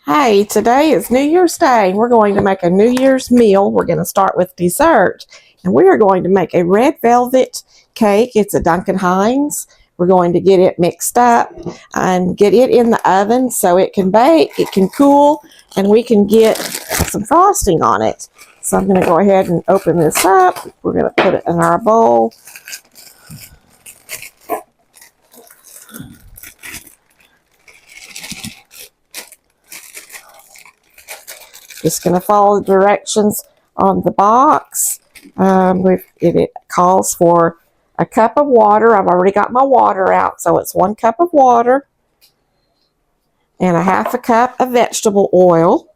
Hey, today is New Year's Day. We're going to make a New Year's meal. We're going to start with dessert. And we are going to make a red velvet cake. It's a Duncan Hines. We're going to get it mixed up and get it in the oven so it can bake, it can cool, and we can get some frosting on it. So I'm going to go ahead and open this up. We're going to put it in our bowl. Just going to follow the directions on the box. It calls for a cup of water. I've already got my water out, so it's 1 cup of water and a half a cup of vegetable oil.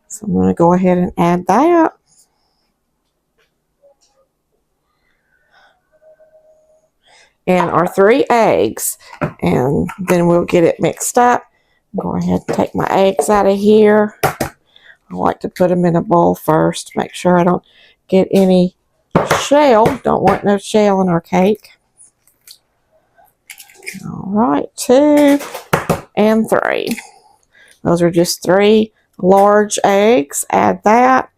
So I'm going to go ahead and add that. And our 3 eggs, and then we'll get it mixed up. Go ahead and take my eggs out of here. I like to put them in a bowl first, make sure I don't get any shell. Don't want no shell in our cake. All right, 2 and 3. Those are just 3 large eggs. Add that.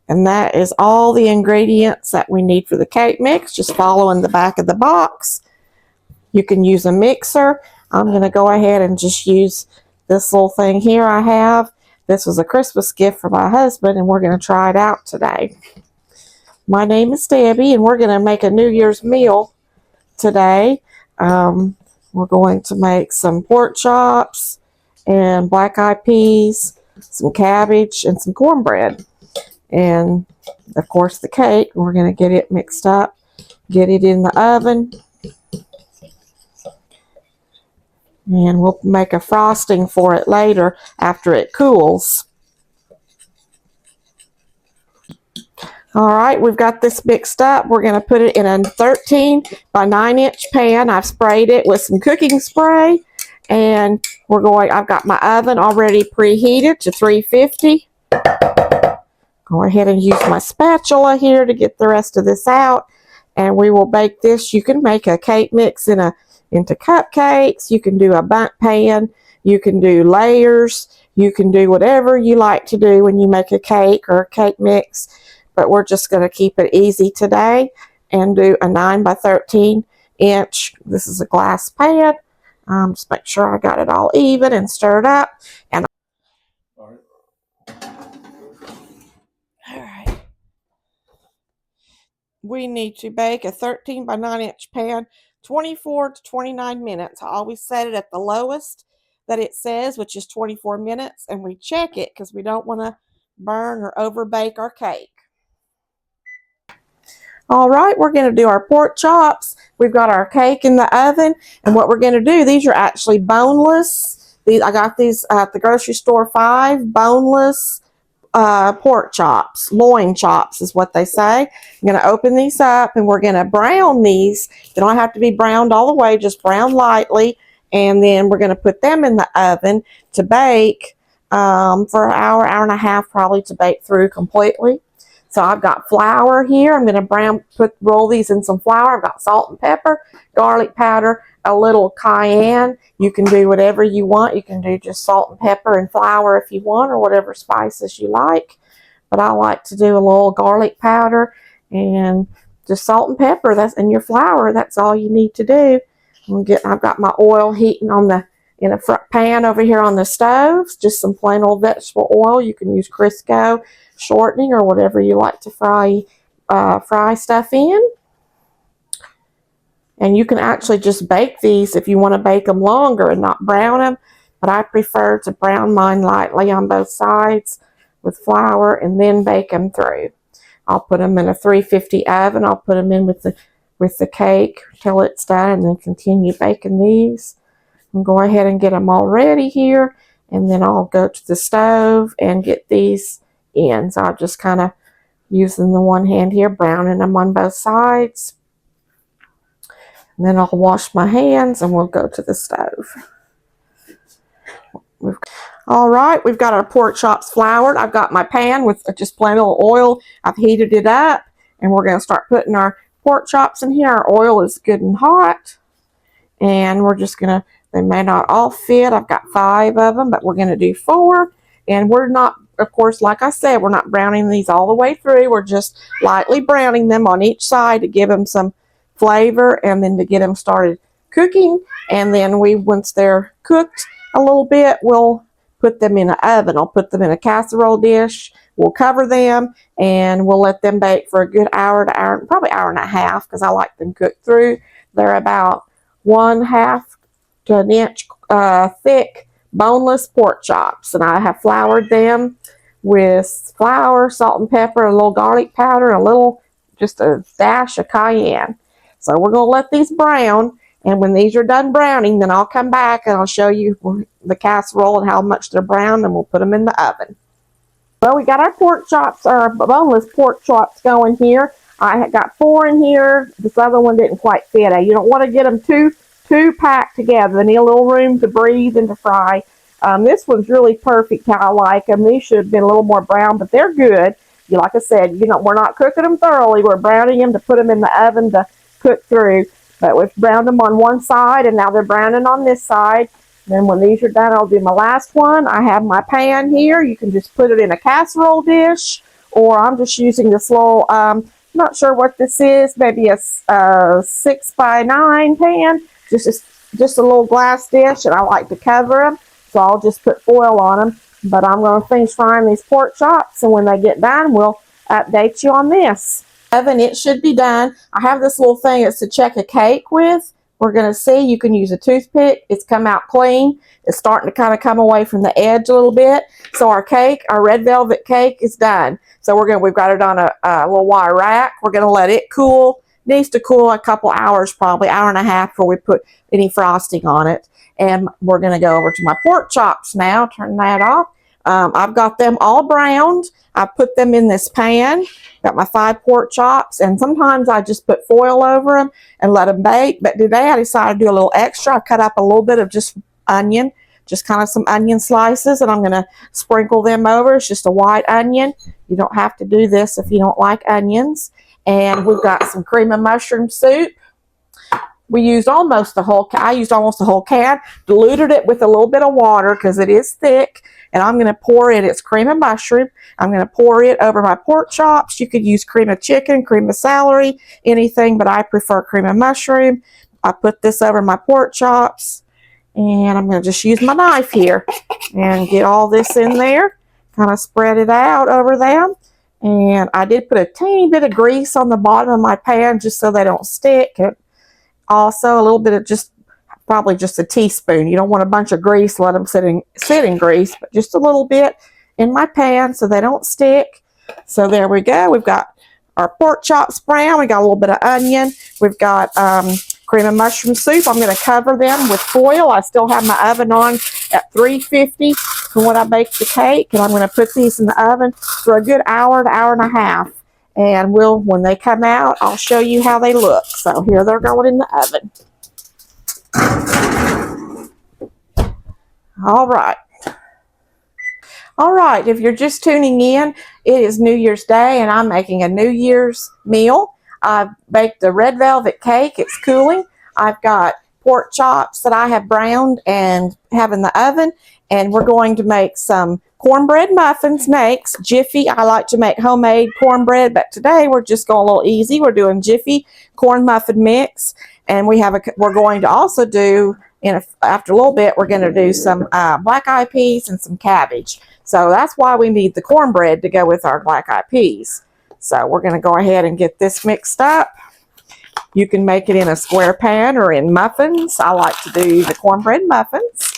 And that is all the ingredients that we need for the cake mix, just following the back of the box. You can use a mixer. I'm going to go ahead and just use this little thing here I have. This was a Christmas gift for my husband, and we're going to try it out today. My name is Debbie, and we're going to make a New Year's meal today. We're going to make some pork chops and black-eyed peas, some cabbage, and some cornbread. And, of course, the cake. We're going to get it mixed up, get it in the oven. And we'll make a frosting for it later after it cools. All right, we've got this mixed up. We're going to put it in a 13 by 9 inch pan. I've sprayed it with some cooking spray. And I've got my oven already preheated to 350. Go ahead and use my spatula here to get the rest of this out. And we will bake this. You can make a cake mix into cupcakes. You can do a bundt pan. You can do layers. You can do whatever you like to do when you make a cake or a cake mix. But we're just going to keep it easy today and do a 9 by 13 inch. This is a glass pan. Just make sure I got it all even and stirred up. And all right. We need to bake a 13 by 9 inch pan 24 to 29 minutes. I always set it at the lowest that it says, which is 24 minutes, and we check it because we don't want to burn or over bake our cake. All right, we're going to do our pork chops. We've got our cake in the oven, and what we're going to do, these are actually boneless. I got these at the grocery store, 5 boneless pork chops. Loin chops is what they say. I'm going to open these up, and we're going to brown these. They don't have to be browned all the way, just brown lightly, and then we're going to put them in the oven to bake for an hour, hour and a half probably to bake through completely. So I've got flour here. I'm going to roll these in some flour. I've got salt and pepper, garlic powder, a little cayenne. You can do whatever you want. You can do just salt and pepper and flour if you want, or whatever spices you like. But I like to do a little garlic powder and just salt and pepper. And your flour. That's all you need to do. I've got my oil heating in a pan over here on the stove. Just some plain old vegetable oil. You can use Crisco shortening or whatever you like to fry stuff in. And you can actually just bake these if you want to bake them longer and not brown them. But I prefer to brown mine lightly on both sides with flour and then bake them through. I'll put them in a 350 oven. I'll put them in with the cake till it's done, and then continue baking these. And go ahead and get them all ready here, and then I'll go to the stove and get these in. So I'm just kind of using the one hand here, browning them on both sides. And then I'll wash my hands and we'll go to the stove. All right, we've got our pork chops floured. I've got my pan with just plain old oil. I've heated it up, and we're going to start putting our pork chops in here. Our oil is good and hot, and we're just going to, they may not all fit. I've got 5 of them, but we're going to do 4, And we're not, of course, like I said, we're not browning these all the way through. We're just lightly browning them on each side to give them some flavor and then to get them started cooking. And then once they're cooked a little bit, we'll put them in an oven. I'll put them in a casserole dish. We'll cover them and we'll let them bake for a good hour to hour, probably hour and a half, because I like them cooked through. They're about 1/2 to an inch thick boneless pork chops, and I have floured them with flour, salt and pepper, a little garlic powder, just a dash of cayenne. So we're going to let these brown, and when these are done browning, then I'll come back and I'll show you the casserole and how much they're browned, and we'll put them in the oven. Well, we got our pork chops, our boneless pork chops going here. I got 4 in here. This other one didn't quite fit. You don't want to get them too packed together. They need a little room to breathe and to fry. This one's really perfect how I like them. These should have been a little more brown, but they're good. Like I said, we're not cooking them thoroughly. We're browning them to put them in the oven to cook through. But we've browned them on one side, and now they're browning on this side. Then when these are done, I'll do my last one. I have my pan here. You can just put it in a casserole dish, or I'm just using this little, not sure what this is, maybe a 6x9 pan, just a little glass dish, and I like to cover them, so I'll just put foil on them. But I'm going to finish frying these pork chops, and when they get done, we'll update you on this. Oven, it should be done. I have this little thing it's to check a cake with. We're going to see. You can use a toothpick. It's come out clean. It's starting to kind of come away from the edge a little bit. So our cake, our red velvet cake, is done. So we've got it on a little wire rack. We're going to let it cool. It needs to cool a couple hours, probably hour and a half, before we put any frosting on it. And we're going to go over to my pork chops now. Turn that off. I've got them all browned. I put them in this pan. Got my 5 pork chops, and sometimes I just put foil over them and let them bake. But today I decided to do a little extra. I cut up a little bit of just onion, just kind of some onion slices, and I'm going to sprinkle them over. It's just a white onion. You don't have to do this if you don't like onions. And we've got some cream of mushroom soup. I used almost the whole can, diluted it with a little bit of water because it is thick. And I'm going to pour in its cream of mushroom. I'm going to pour it over my pork chops. You could use cream of chicken, cream of celery, anything, but I prefer cream of mushroom. I put this over my pork chops, and I'm going to just use my knife here and get all this in there. Kind of spread it out over them. And I did put a teeny bit of grease on the bottom of my pan just so they don't stick. And also a little bit of probably just a teaspoon. You don't want a bunch of grease. Let them sit in grease, but just a little bit in my pan so they don't stick. So there we go. We've got our pork chops brown. We got a little bit of onion. We've got cream of mushroom soup. I'm going to cover them with foil. I still have my oven on at 350 for when I bake the cake, and I'm going to put these in the oven for a good hour to hour and a half. And when they come out, I'll show you how they look. So here they're going in the oven. All right, if you're just tuning in, it is New Year's Day, and I'm making a New Year's meal. I've baked a red velvet cake. It's cooling. I've got pork chops that I have browned and have in the oven, and we're going to make some cornbread muffins next. Jiffy, I like to make homemade cornbread, but today we're just going a little easy. We're doing Jiffy corn muffin mix, and we're going to also do, after a little bit, we're going to do some black eyed peas and some cabbage. So that's why we need the cornbread to go with our black eyed peas. So we're going to go ahead and get this mixed up. You can make it in a square pan or in muffins. I like to do the cornbread muffins.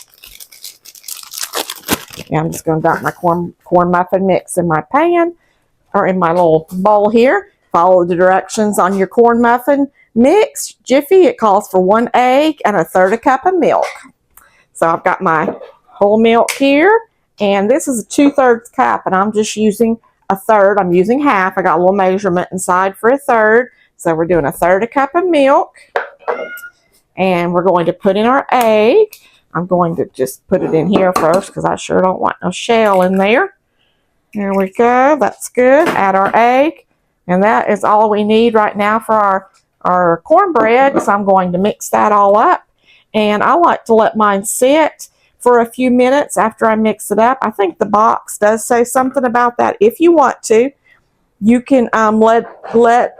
Yeah, I'm just going to dump my corn muffin mix in my pan, or in my little bowl here. Follow the directions on your corn muffin mix. Jiffy, it calls for 1 egg and 1/3 cup of milk. So I've got my whole milk here, and this is a 2/3 cup, and I'm just using 1/3. I'm using half. I got a little measurement inside for 1/3. So we're doing 1/3 cup of milk, and we're going to put in our egg. I'm going to just put it in here first because I sure don't want no shell in there. There we go. That's good. Add our egg, and that is all we need right now for our cornbread. So I'm going to mix that all up, and I like to let mine sit for a few minutes after I mix it up. I think the box does say something about that. If you want to, you can let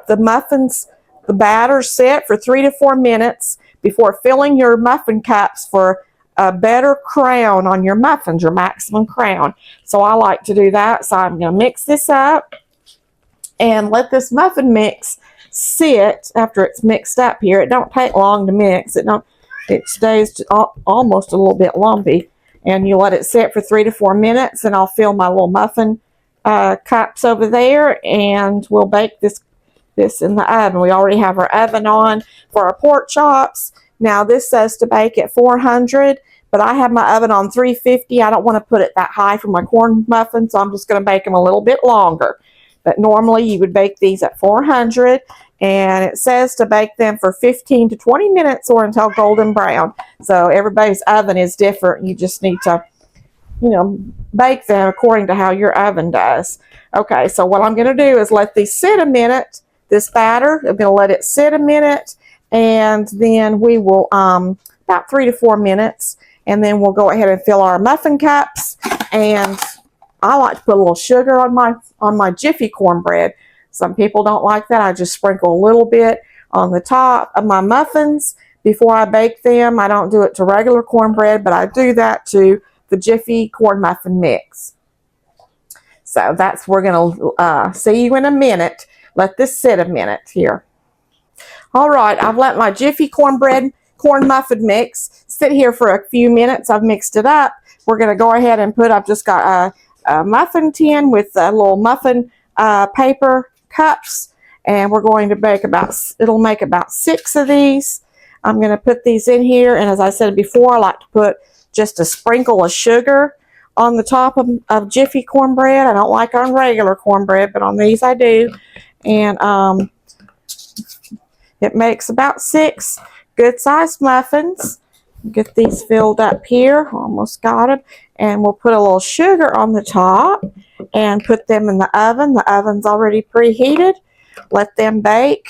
the muffins, the batter sit for 3 to 4 minutes before filling your muffin cups for a better crown on your muffins, your maximum crown. So I like to do that. So I'm going to mix this up and let this muffin mix sit after it's mixed up here. It don't take long to mix. It stays almost a little bit lumpy. And you let it sit for 3 to 4 minutes, and I'll fill my little muffin cups over there, and we'll bake this in the oven. We already have our oven on for our pork chops. Now this says to bake at 400, but I have my oven on 350. I don't want to put it that high for my corn muffins, so I'm just going to bake them a little bit longer. But normally you would bake these at 400, and it says to bake them for 15 to 20 minutes or until golden brown. So everybody's oven is different. You just need to, bake them according to how your oven does. Okay, so what I'm going to do is let these sit a minute. This batter, I'm going to let it sit a minute, and then we will, about 3 to 4 minutes, and then we'll go ahead and fill our muffin cups. And I like to put a little sugar on my Jiffy cornbread. Some people don't like that. I just sprinkle a little bit on the top of my muffins before I bake them. I don't do it to regular cornbread, but I do that to the Jiffy corn muffin mix. So that's, we're going to see you in a minute. Let this sit a minute here. All right, I've let my Jiffy corn muffin mix sit here for a few minutes. I've mixed it up. We're going to go ahead and I've just got a muffin tin with a little muffin paper cups, and we're going to bake it'll make about 6 of these. I'm going to put these in here, and as I said before, I like to put just a sprinkle of sugar on the top of Jiffy cornbread. I don't like on regular cornbread, but on these I do. And it makes about 6 good-sized muffins. Get these filled up here. Almost got them. And we'll put a little sugar on the top and put them in the oven. The oven's already preheated. Let them bake.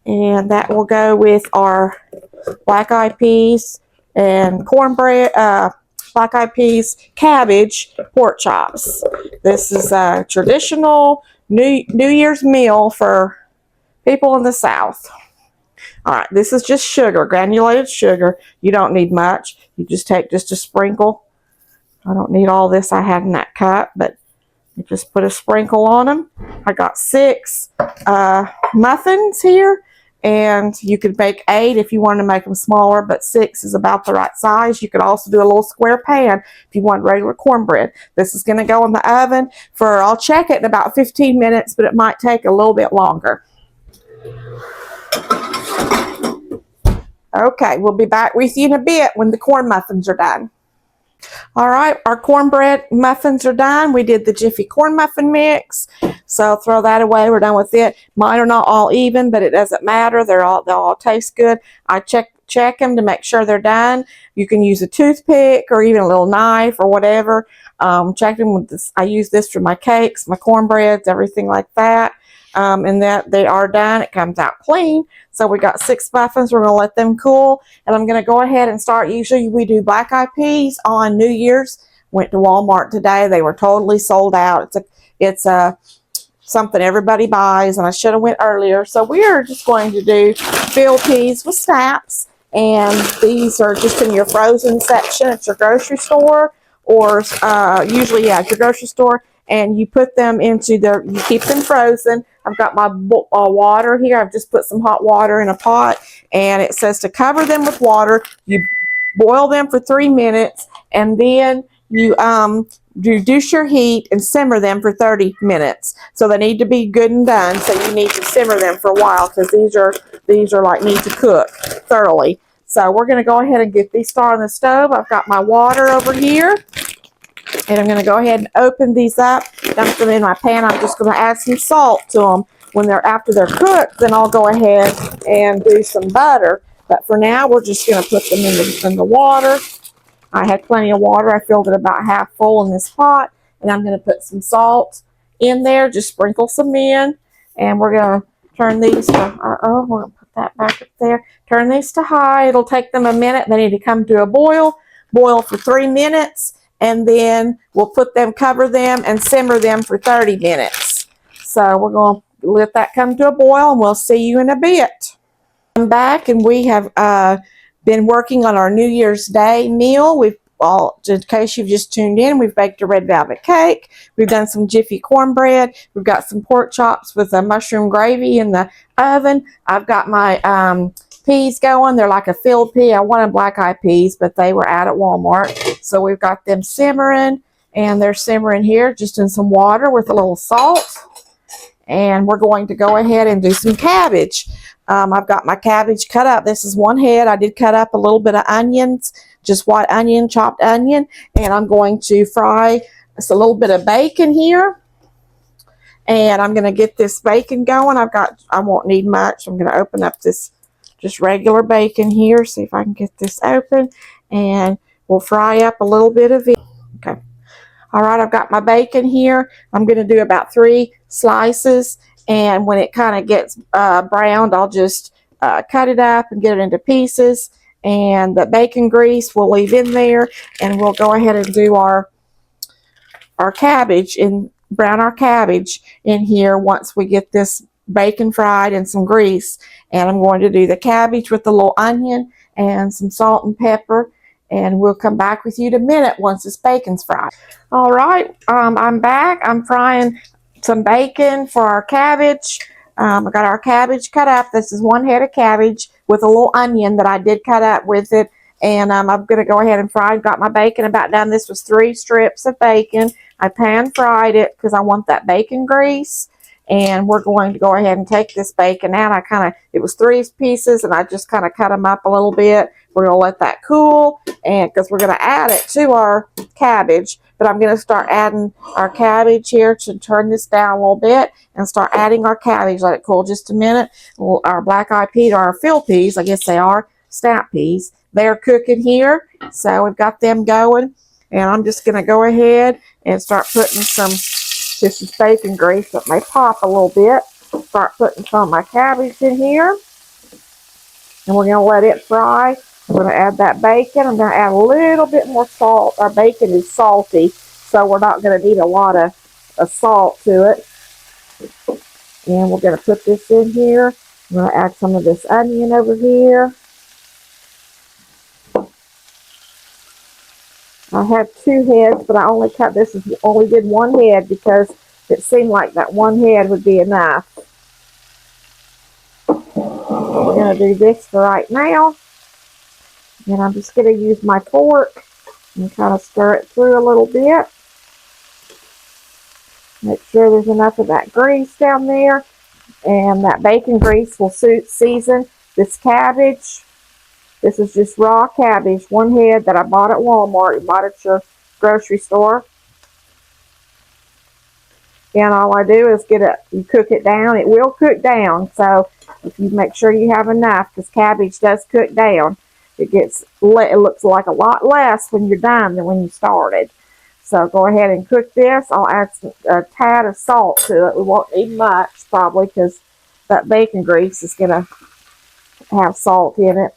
And that will go with our black-eyed peas and cornbread, black-eyed peas, cabbage, pork chops. This is a traditional New Year's meal for people in the South. All right, this is just sugar, granulated sugar. You don't need much. You just take just a sprinkle. I don't need all this I had in that cup, but you just put a sprinkle on them. I got 6 muffins here, and you could bake 8 if you wanted to make them smaller, but 6 is about the right size. You could also do a little square pan if you want regular cornbread. This is going to go in the oven for, I'll check it in about 15 minutes, but it might take a little bit longer. Okay, we'll be back with you in a bit when the corn muffins are done. All right, our cornbread muffins are done. We did the Jiffy corn muffin mix, so throw that away. We're done with it. Mine are not all even, but it doesn't matter. They'll all taste good. I check them to make sure they're done. You can use a toothpick or even a little knife or whatever. Check them with this. I use this for my cakes, my cornbreads, everything like that. And that they are done. It comes out clean. So we got 6 muffins. We're going to let them cool. And I'm going to go ahead and start. Usually we do black-eyed peas on New Year's. Went to Walmart today. They were totally sold out. It's something everybody buys, and I should have went earlier. So we are just going to do field peas with snaps. And these are just in your frozen section at your grocery store, or usually, at your grocery store. And you put them into you keep them frozen. I've got my water here. I've just put some hot water in a pot, and it says to cover them with water. You boil them for 3 minutes, and then you reduce your heat and simmer them for 30 minutes. So they need to be good and done. So you need to simmer them for a while, because these are like need to cook thoroughly. So we're going to go ahead and get these started on the stove. I've got my water over here. And I'm going to go ahead and open these up, dump them in my pan. I'm just going to add some salt to them. After they're cooked, then I'll go ahead and do some butter. But for now, we're just going to put them in the water. I had plenty of water. I filled it about half full in this pot. And I'm going to put some salt in there. Just sprinkle some in. And we're going to turn these to, we're going to put that back up there. Turn these to high. It'll take them a minute. They need to come to a boil. boil for 3 minutes, and then we'll cover them and simmer them for 30 minutes. So we're going to let that come to a boil, and we'll see you in a bit. I'm back, and we have been working on our New Year's Day meal. In case you've just tuned in, we've baked a red velvet cake. We've done some Jiffy cornbread. We've got some pork chops with a mushroom gravy in the oven. I've got my peas going. They're like a filled pea. I wanted black-eyed peas, but they were out at Walmart. So we've got them simmering, and they're simmering here just in some water with a little salt. And we're going to go ahead and do some cabbage. I've got my cabbage cut up. This is one head. I did cut up a little bit of onions, just white onion, chopped onion, and I'm going to fry just a little bit of bacon here. And I'm going to get this bacon going. I won't need much. I'm going to open up this just regular bacon here. See if I can get this open, and we'll fry up a little bit of it. Okay. All right, I've got my bacon here. I'm going to do about 3 slices, and when it kind of gets browned, I'll just cut it up and get it into pieces. And the bacon grease we'll leave in there, and we'll go ahead and do our cabbage and brown our cabbage in here once we get this bacon fried and some grease. And I'm going to do the cabbage with the little onion and some salt and pepper, and we'll come back with you in a minute once this bacon's fried. All right, I'm back. I'm frying some bacon for our cabbage. I got our cabbage cut up. This is one head of cabbage with a little onion that I did cut up with it. And I'm going to go ahead and fry. Got my bacon about done. This was 3 strips of bacon. I pan fried it because I want that bacon grease. And we're going to go ahead and take this bacon out. It was 3 pieces, and I just kind of cut them up a little bit. We're going to let that cool, and because we're going to add it to our cabbage. But I'm going to start adding our cabbage here to turn this down a little bit and start adding our cabbage. Let it cool just a minute. Our black-eyed peas, or our field peas, I guess they are, snap peas. They're cooking here, so we've got them going. And I'm just going to go ahead and start putting some, this is bacon grease that may pop a little bit. Start putting some of my cabbage in here. And we're going to let it fry. I'm going to add that bacon. I'm going to add a little bit more salt. Our bacon is salty, so we're not going to need a lot of salt to it. And we're going to put this in here. I'm going to add some of this onion over here. I have 2 heads, but I only did 1 head because it seemed like that 1 head would be enough. We're going to do this for right now. And I'm just going to use my fork and kind of stir it through a little bit. Make sure there's enough of that grease down there. And that bacon grease will season this cabbage. This is just raw cabbage, 1 head that I bought at Walmart. You bought at your grocery store. And all I do is you cook it down. It will cook down. So if you make sure you have enough, because cabbage does cook down. It looks like a lot less when you're done than when you started. So go ahead and cook this. I'll add a tad of salt to it. We won't need much probably because that bacon grease is going to have salt in it.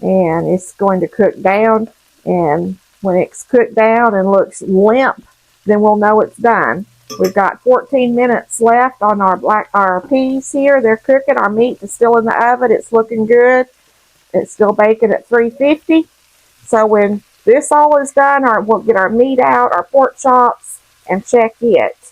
And it's going to cook down. And when it's cooked down and looks limp, then we'll know it's done. We've got 14 minutes left on our peas here. They're cooking. Our meat is still in the oven. It's looking good. It's still baking at 350. So when this all is done, we'll get our meat out, our pork chops, and check it.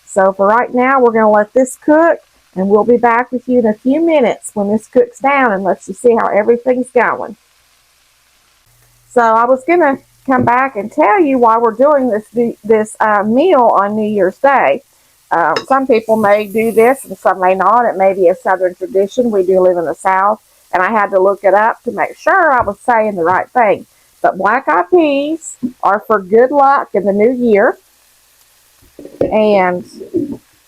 So for right now, we're going to let this cook, and we'll be back with you in a few minutes when this cooks down and lets you see how everything's going. So I was going to come back and tell you why we're doing this meal on New Year's Day. Some people may do this and some may not. It may be a Southern tradition. We do live in the South, and I had to look it up to make sure I was saying the right thing. But black-eyed peas are for good luck in the new year, and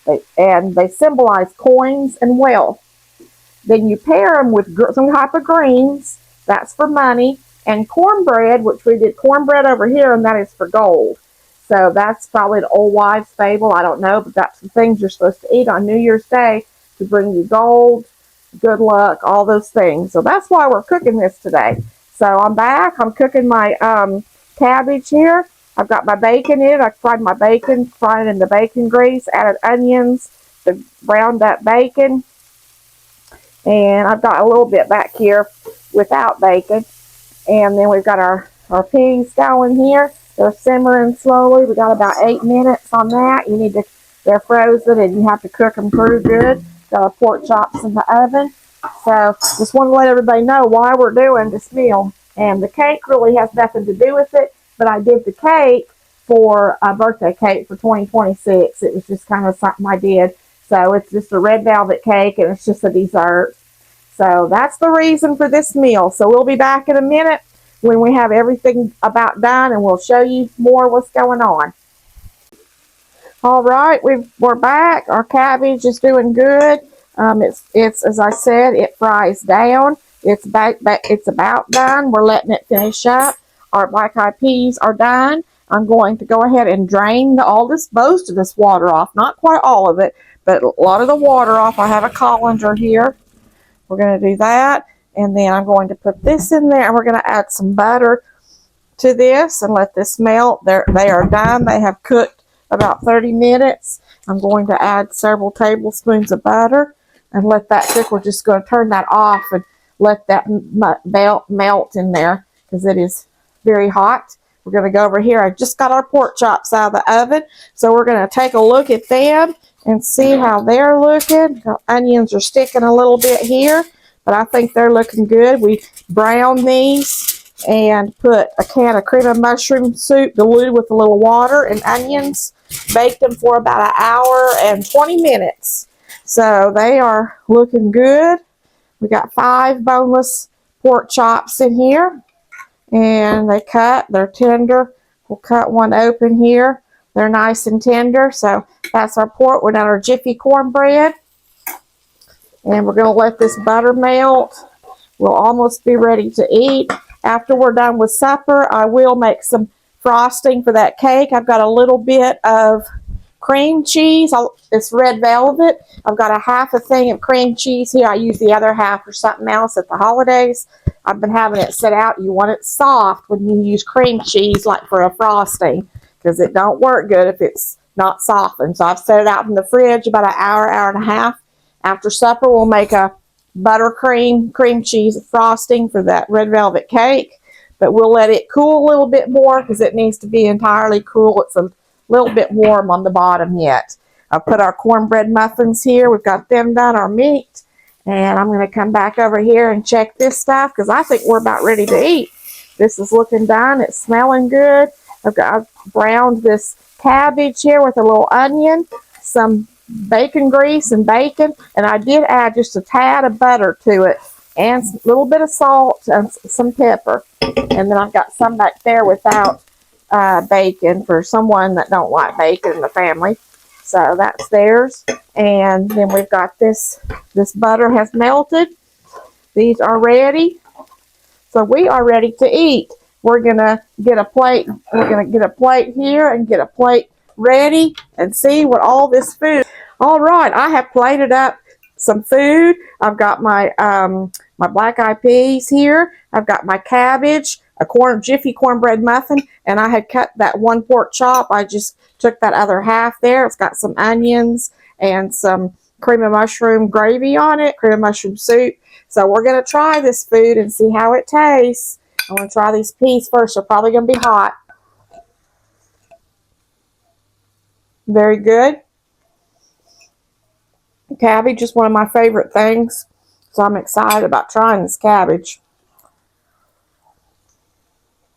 they symbolize coins and wealth. Then you pair them with some type of greens. That's for money. And cornbread, which we did cornbread over here, and that is for gold. So that's probably an old wives' fable. I don't know, but that's the things you're supposed to eat on New Year's Day to bring you gold, good luck, all those things. So that's why we're cooking this today. So I'm back. I'm cooking my cabbage here. I've got my bacon in it. I fried my bacon, fried it in the bacon grease, added onions, the browned up bacon, and I've got a little bit back here without bacon. And then we've got our peas going here. They're simmering slowly. We got about 8 minutes on that. They're frozen and you have to cook them pretty good. Got our pork chops in the oven. So just want to let everybody know why we're doing this meal. And the cake really has nothing to do with it, but I did the cake for a birthday cake for 2026. It was just kind of something I did. So it's just a red velvet cake and it's just a dessert. So that's the reason for this meal. So we'll be back in a minute when we have everything about done and we'll show you more what's going on. All right, we're back. Our cabbage is doing good. It's as I said, it fries down. It's about done. We're letting it finish up. Our black eyed peas are done. I'm going to go ahead and drain most of this water off. Not quite all of it, but a lot of the water off. I have a colander here. We're going to do that. And then I'm going to put this in there. And we're going to add some butter to this and let this melt. They are done. They have cooked about 30 minutes. I'm going to add several tablespoons of butter and let that cook. We're just going to turn that off and let that melt in there because it is very hot. We're going to go over here. I just got our pork chops out of the oven. So we're going to take a look at them and see how they're looking. The onions are sticking a little bit here, but I think they're looking good. We browned these and put a can of cream of mushroom soup diluted with a little water and onions. Baked them for about an hour and 20 minutes. So they are looking good. We got 5 boneless pork chops in here. And they're tender. We'll cut one open here. They're nice and tender. So that's our pork. We're down our Jiffy cornbread. And we're going to let this butter melt. We'll almost be ready to eat. After we're done with supper, I will make some frosting for that cake. I've got a little bit of cream cheese. It's red velvet. I've got a half a thing of cream cheese here. I use the other half for something else at the holidays. I've been having it set out. You want it soft when you use cream cheese like for a frosting because it don't work good if it's not softened. So I've set it out in the fridge about an hour, hour and a half. After supper, we'll make a buttercream cream cheese frosting for that red velvet cake. But we'll let it cool a little bit more because it needs to be entirely cool. It's a little bit warm on the bottom yet. I've put our cornbread muffins here. We've got them done, our meat. And I'm going to come back over here and check this stuff because I think we're about ready to eat. This is looking done. It's smelling good. I've browned this cabbage here with a little onion, some bacon grease and bacon. And I did add just a tad of butter to it and a little bit of salt and some pepper. And then I've got some back there without bacon for someone that don't like bacon in the family. So that's theirs. And then we've got this butter has melted. These are ready. So we are ready to eat. We're going to get a plate. We're going to get a plate here and get a plate ready and see what all this food. All right, I have plated up some food. I've got my my black eyed peas here. I've got my cabbage, a Jiffy cornbread muffin, and I had cut that one pork chop. I just took that other half there. It's got some onions and some cream of mushroom gravy on it, cream of mushroom soup. So we're going to try this food and see how it tastes. I'm going to try these peas first. They're probably going to be hot. Very good. Cabbage is one of my favorite things, so I'm excited about trying this cabbage.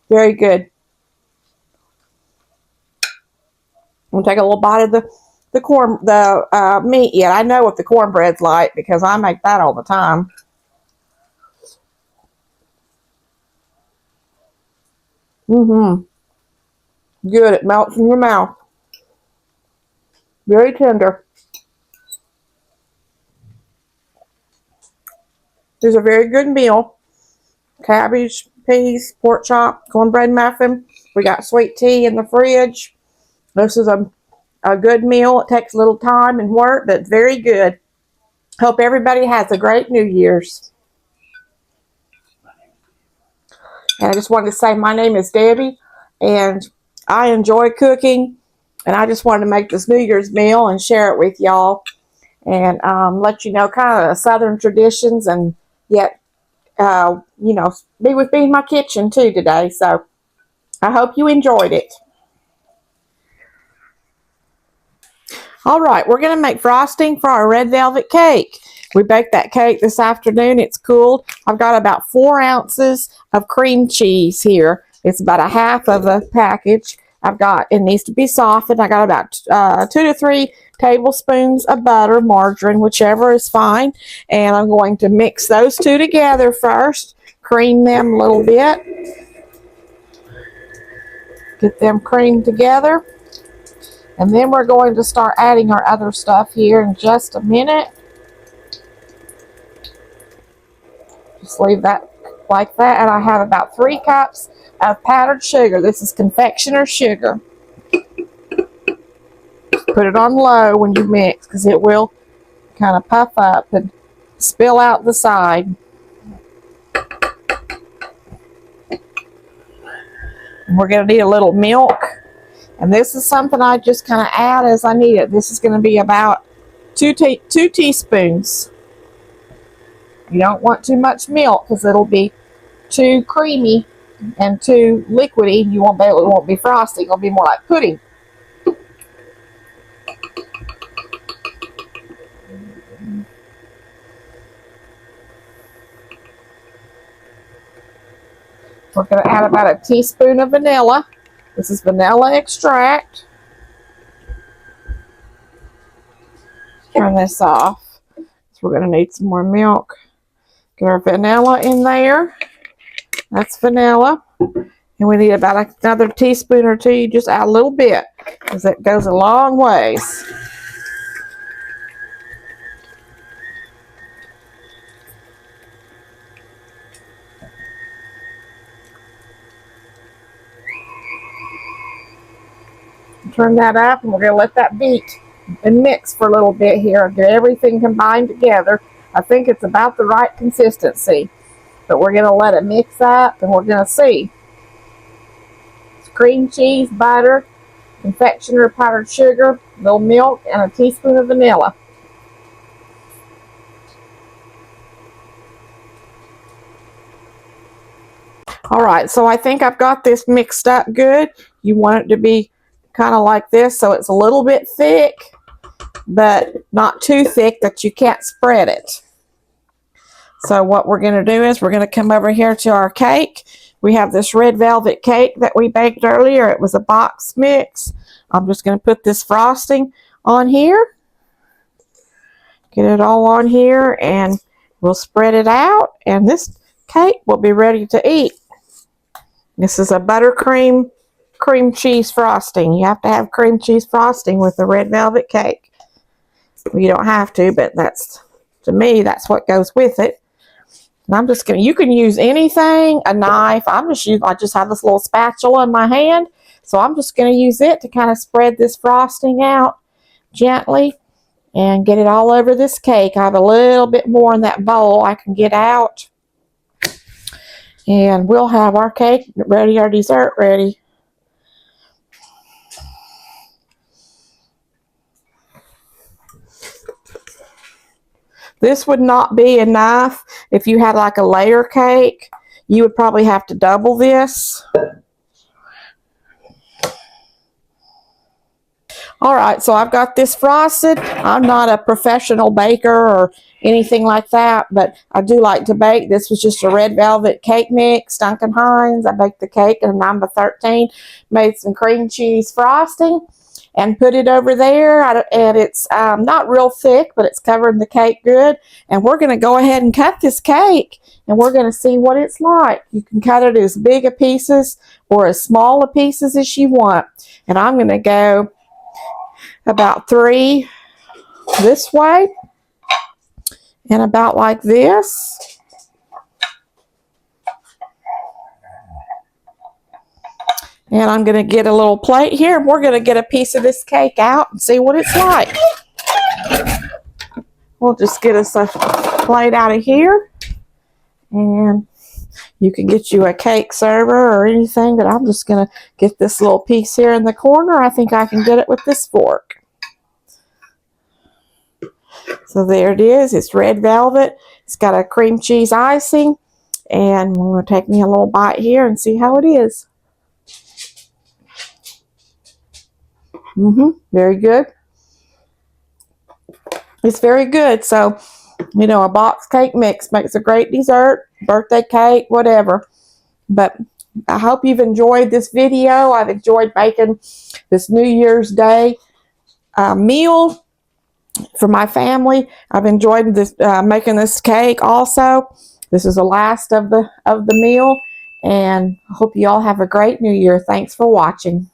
Very good. I'm going to take a little bite of the meat yet. I know what the cornbread's like because I make that all the time. Good. It melts in your mouth. Very tender. This is a very good meal. Cabbage, peas, pork chop, cornbread muffin. We got sweet tea in the fridge. This is a good meal. It takes a little time and work, but it's very good. Hope everybody has a great New Year's. And I just wanted to say my name is Debbie, and I enjoy cooking, and I just wanted to make this New Year's meal and share it with y'all, and let you know kind of the Southern traditions, and yet, you know, be with me in my kitchen too today. So I hope you enjoyed it. All right, we're going to make frosting for our red velvet cake. We baked that cake this afternoon. It's cooled. I've got about 4 ounces of cream cheese here. It's about a half of a package. It needs to be softened. I got about 2 to 3 tablespoons of butter, margarine, whichever is fine. And I'm going to mix those two together first. Cream them a little bit. Get them creamed together. And then we're going to start adding our other stuff here in just a minute. Just leave that like that. And I have about 3 cups of powdered sugar. This is confectioner sugar. Put it on low when you mix because it will kind of puff up and spill out the side. And we're going to need a little milk. And this is something I just kind of add as I need it. This is going to be about 2 teaspoons. You don't want too much milk because it'll be too creamy and too liquidy. It won't be frosty. It'll be more like pudding. We're going to add about a teaspoon of vanilla. This is vanilla extract. Turn this off. So we're going to need some more milk. Get our vanilla in there. That's vanilla. And we need about another teaspoon or two. You just add a little bit because it goes a long ways. Turn that up, and we're going to let that beat and mix for a little bit here and get everything combined together. I think it's about the right consistency, but we're going to let it mix up, and we're going to see. It's cream cheese, butter, confectioner powdered sugar, a little milk, and a teaspoon of vanilla. All right, so I think I've got this mixed up good. You want it to be kind of like this, so it's a little bit thick, but not too thick that you can't spread it. So what we're going to do is we're going to come over here to our cake. We have this red velvet cake that we baked earlier. It was a box mix. I'm just going to put this frosting on here. Get it all on here, and we'll spread it out, and this cake will be ready to eat. This is a buttercream cream cheese frosting. You have to have cream cheese frosting with the red velvet cake. You don't have to, but to me, that's what goes with it. And I'm just you can use anything, a knife. I just have this little spatula in my hand, so I'm just going to use it to kind of spread this frosting out gently and get it all over this cake. I have a little bit more in that bowl I can get out. And we'll have our cake ready, our dessert ready. This would not be enough. If you had like a layer cake, you would probably have to double this. All right, so I've got this frosted. I'm not a professional baker or anything like that, but I do like to bake. This was just a red velvet cake mix, Duncan Hines. I baked the cake in a number 13, made some cream cheese frosting, and put it over there. And it's not real thick, but it's covering the cake good. And we're going to go ahead and cut this cake, and we're going to see what it's like. You can cut it as big a pieces or as small a pieces as you want. And I'm going to go about 3 this way and about like this. And I'm going to get a little plate here, and we're going to get a piece of this cake out and see what it's like. We'll just get us a plate out of here. And You can get you a cake server or anything, but I'm just going to get this little piece here in the corner. I think I can get it with this fork. So there it is. It's red velvet. It's got a cream cheese icing. And I'm going to take me a little bite here and see how it is. Very good. It's very good. So, you know, a box cake mix makes a great dessert, birthday cake, whatever. But I hope you've enjoyed this video. I've enjoyed making this New Year's Day meal for my family. I've enjoyed this making this cake also. This is the last of the meal, and I hope you all have a great New Year. Thanks for watching.